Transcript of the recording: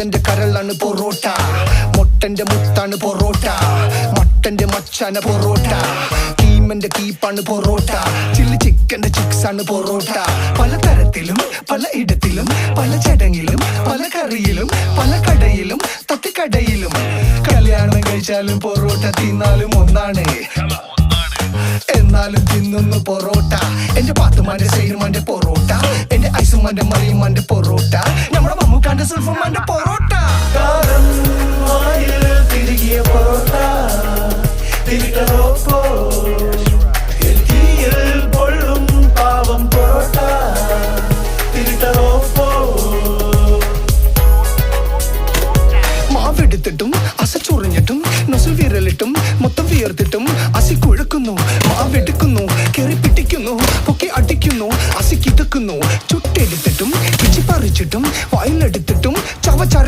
എന്റെ കരളാണ് പൊറോട്ട, മൊട്ടന്റെ മുത്താണ് പൊറോട്ട, മട്ടന്റെ മച്ചാന പൊറോട്ട, കീമന്റെ കീപ്പാണ് പൊറോട്ട, ചില്ലി ചിക്കന്റെ ചിക്സാണ് പൊറോട്ട. പലതരത്തിലും പല ഇടത്തിലും പല ചടങ്ങിലും പല കറിയിലും പല കടയിലും തട്ടിക്കടയിലും. കല്യാണം കഴിച്ചാലും പൊറോട്ട തിന്നാലും ഒന്നാണ്, എന്നാലും തിന്നുന്നു പൊറോട്ട. എന്റെ പാത്തുമാന്റെ സൈനുമാന്റെ പൊറോട്ട, എന്റെ ഐസുമാന്റെ മറിയുമാന്റെ പൊറോട്ട, നമ്മുടെ മമ്മൂക്കാന്റെ സുൽഫുമാന്റെ പൊറോട്ട. കാരം വായിൽ തിരികിയ പൊറോട്ട, തിരികറോപ്പോ തീയിൽ പൊള്ളും പാവം പൊറോട്ട, തിരികറോപ്പോ. മാവെടുത്തിട്ടും അസച്ചൊറിഞ്ഞിട്ടും നൊസിൽ വിരലിട്ടും മൊത്തം വിയർത്തിട്ടും അസി കുഴക്കുന്നു, മാവെടുക്കുന്നു, കയറി പിടിക്കുന്നു, പൊക്കി അടിക്കുന്നു, അസി കിടക്കുന്നു, ചുട്ടെടുത്തിട്ടും പിച്ചി പറിച്ചിട്ടും